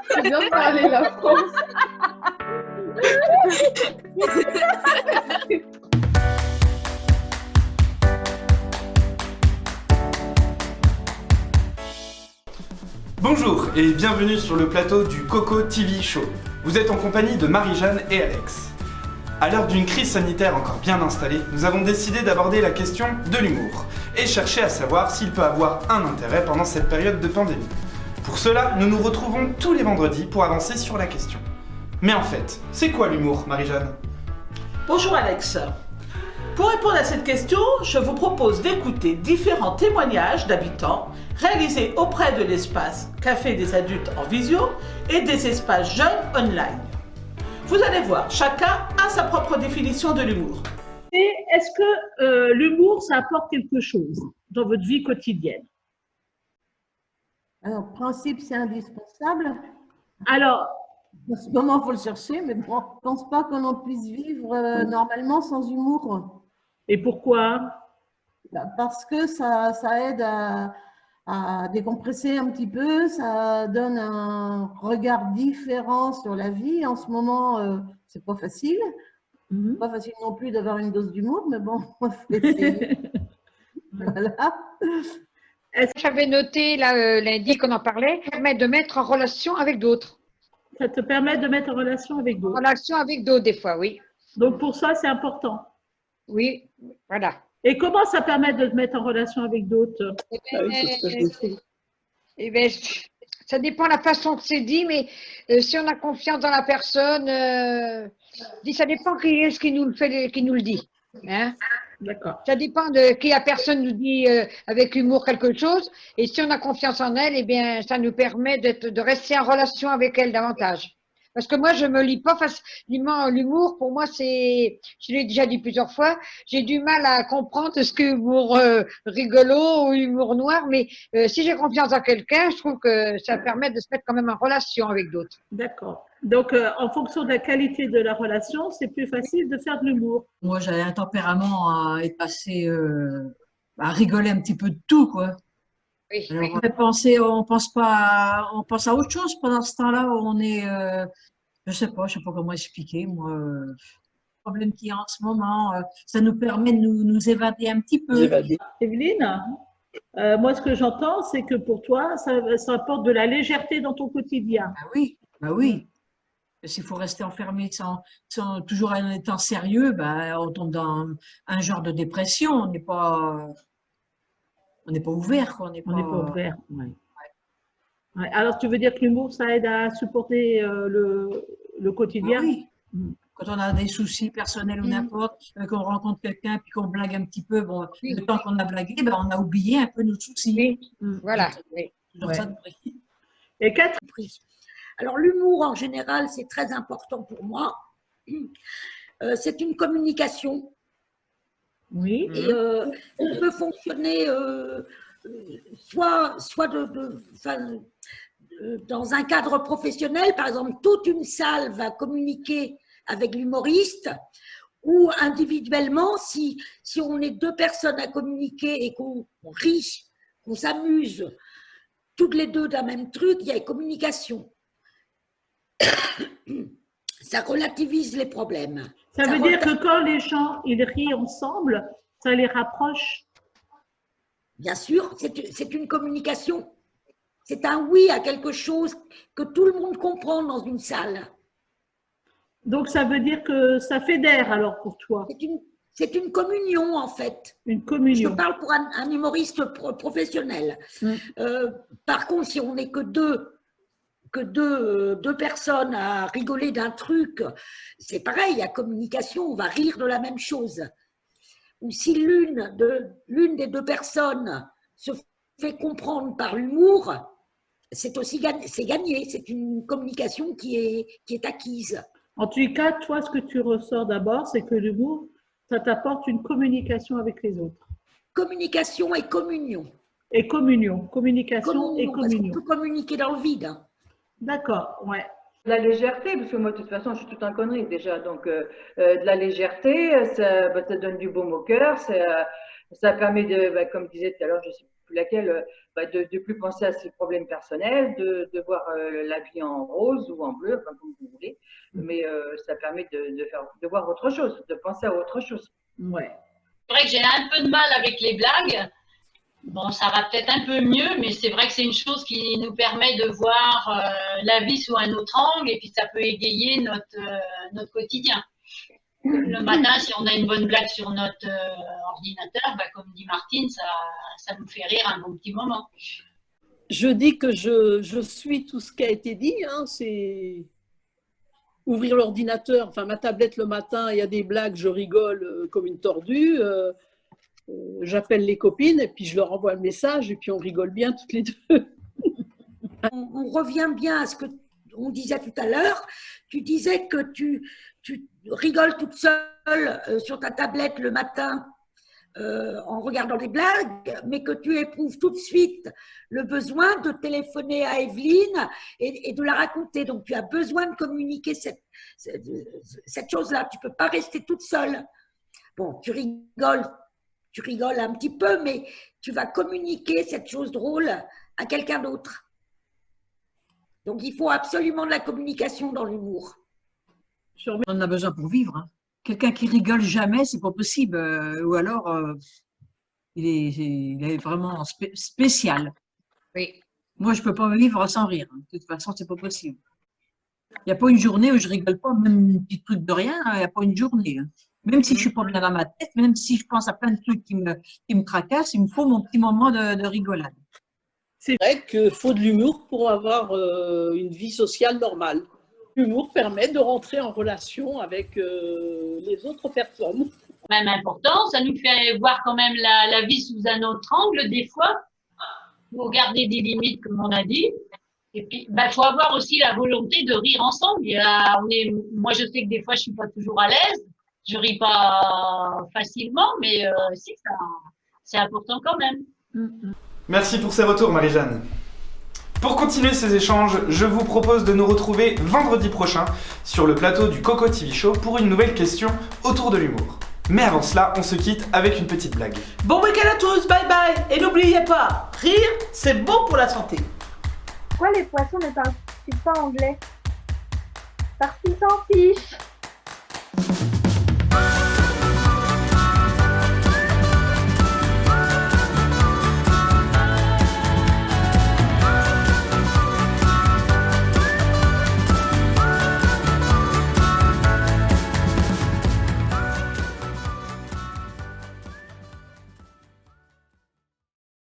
C'est bien de parler la France. Bonjour et bienvenue sur le plateau du Coco TV Show. Vous êtes en compagnie de Marie-Jeanne et Alex. À l'heure d'une crise sanitaire encore bien installée, nous avons décidé d'aborder la question de l'humour et chercher à savoir s'il peut avoir un intérêt pendant cette période de pandémie. Pour cela, nous nous retrouvons tous les vendredis pour avancer sur la question. Mais en fait, c'est quoi l'humour, Marie-Jeanne ? Bonjour Alex. Pour répondre à cette question, je vous propose d'écouter différents témoignages d'habitants réalisés auprès de l'espace Café des adultes en visio et des espaces jeunes online. Vous allez voir, chacun a sa propre définition de l'humour. Et est-ce que l'humour, ça apporte quelque chose dans votre vie quotidienne? Alors, en principe, c'est indispensable. Alors, En ce moment, il faut le chercher, mais bon, je ne pense pas qu'on en puisse vivre normalement sans humour. et pourquoi? Parce que ça aide à décompresser un petit peu, ça donne un regard différent sur la vie. En ce moment, c'est pas facile. Pas facile non plus d'avoir une dose d'humour, mais bon, on faut essayer. Voilà. J'avais noté là, lundi qu'on en parlait, permet de mettre en relation avec d'autres. Ça te permet de mettre en relation avec En d'autres. relation avec d'autres, des fois, oui. Donc, pour ça, c'est important. Oui, voilà. Et comment ça permet de te mettre en relation avec d'autres? Eh ben, ça dépend de la façon que c'est dit, mais si on a confiance dans la personne, ça dépend qui est-ce qui nous le fait, qui nous le dit. Hein? D'accord. Ça dépend de qui la personne nous dit avec humour quelque chose. Et si on a confiance en elle, eh bien, ça nous permet de rester en relation avec elle davantage. Parce que moi, je me lis pas facilement l'humour. Pour moi, je l'ai déjà dit plusieurs fois, j'ai du mal à comprendre ce que humour rigolo ou humour noir. Mais si j'ai confiance en quelqu'un, je trouve que ça permet de se mettre quand même en relation avec d'autres. D'accord. Donc, en fonction de la qualité de la relation, c'est plus facile de faire de l'humour. Moi, j'avais un tempérament à être assez, à rigoler un petit peu de tout, quoi. Oui, Alors, oui. on pense pas, on pense à autre chose pendant ce temps-là. On est, je sais pas comment expliquer. Moi, le problème qu'il y a en ce moment, ça nous permet de nous évader un petit peu. Evelyne, moi, ce que j'entends, c'est que pour toi, ça apporte de la légèreté dans ton quotidien. Bah oui. S'il faut rester enfermé toujours en étant sérieux, bah, on tombe dans un genre de dépression. On n'est pas ouvert, quoi. On n'est pas ouvert. Ouais. Ouais. Alors, tu veux dire que l'humour, ça aide à supporter le quotidien? Oui. Quand on a des soucis personnels ou n'importe, qu'on rencontre quelqu'un puis qu'on blague un petit peu, bon, le temps qu'on a blagué, ben, on a oublié un peu nos soucis. Oui. Voilà. Oui. Toujours ça de prix. Et Catherine? Alors, l'humour, en général, c'est très important pour moi. C'est une communication. Oui. Et on peut fonctionner soit dans un cadre professionnel, par exemple, toute une salle va communiquer avec l'humoriste, ou individuellement, si on est deux personnes à communiquer et qu'on rit, qu'on s'amuse, toutes les deux d'un même truc, il y a une communication. Ça relativise les problèmes. Ça veut dire que quand les gens ils rient ensemble, ça les rapproche? Bien sûr, c'est une communication. C'est un oui à quelque chose que tout le monde comprend dans une salle. Donc, ça veut dire que ça fédère alors pour toi? C'est une communion en fait. Une communion. Je parle pour un humoriste professionnel. Par contre, si on n'est que deux personnes à rigoler d'un truc, c'est pareil, il y a communication, on va rire de la même chose. Ou si l'une des deux personnes se fait comprendre par l'humour, c'est aussi gagné, c'est une communication qui est acquise. En tous les cas, toi, ce que tu ressors d'abord, c'est que l'humour, ça t'apporte une communication avec les autres. Communication et communion. Et communion. Communication et parce qu'on communion. peut communiquer dans le vide. D'accord, ouais. La légèreté, parce que moi, de toute façon, je suis tout en connerie déjà. Donc, de la légèreté, ça donne du baume au cœur. Ça permet de, comme je disais tout à l'heure, je sais laquelle de plus penser à ses problèmes personnels, de voir la vie en rose ou en bleu, enfin, comme vous voulez. Mais ça permet de voir autre chose, de penser à autre chose. Ouais. C'est vrai que j'ai un peu de mal avec les blagues. Bon, ça va peut-être un peu mieux, mais c'est vrai que c'est une chose qui nous permet de voir la vie sous un autre angle et puis ça peut égayer notre quotidien. Le matin, si on a une bonne blague sur notre ordinateur, comme dit Martine, ça nous fait rire un bon petit moment. Je dis que je suis tout ce qui a été dit. C'est ouvrir l'ordinateur, enfin ma tablette le matin, il y a des blagues, je rigole comme une tordue. J'appelle les copines et puis je leur envoie le message et puis on rigole bien toutes les deux. On revient bien à ce que on disait tout à l'heure. Tu disais que tu rigoles toute seule sur ta tablette le matin en regardant des blagues, mais que tu éprouves tout de suite le besoin de téléphoner à Evelyne et de la raconter. Donc, tu as besoin de communiquer cette chose-là. Tu ne peux pas rester toute seule. Bon, tu rigoles un petit peu, mais tu vas communiquer cette chose drôle à quelqu'un d'autre. Donc, il faut absolument de la communication dans l'humour. On en a besoin pour vivre. Quelqu'un qui rigole jamais, c'est pas possible. Ou alors, il est vraiment spécial. Oui. Moi, je peux pas vivre sans rire. De toute façon, c'est pas possible. Il n'y a pas une journée où je rigole pas, même un petit truc de rien. Il n'y a pas une journée. Même si je suis pas bien dans ma tête, même si je pense à plein de trucs qui me tracassent, il me faut mon petit moment de rigolade. C'est vrai qu'il faut de l'humour pour avoir une vie sociale normale. L'humour permet de rentrer en relation avec les autres personnes. Même important, ça nous fait voir quand même la vie sous un autre angle des fois. Il faut garder des limites, comme on a dit. Et puis, faut avoir aussi la volonté de rire ensemble. Moi, je sais que des fois, je suis pas toujours à l'aise. Je ris pas facilement, mais si, c'est important quand même. Merci pour ces retours, Marie-Jeanne. Pour continuer ces échanges, je vous propose de nous retrouver vendredi prochain sur le plateau du Coco TV Show pour une nouvelle question autour de l'humour. Mais avant cela, on se quitte avec une petite blague. Bon week-end à tous, bye bye. Et n'oubliez pas, rire, c'est bon pour la santé. Pourquoi les poissons ne parlent pas anglais? Parce qu'ils s'en fichent.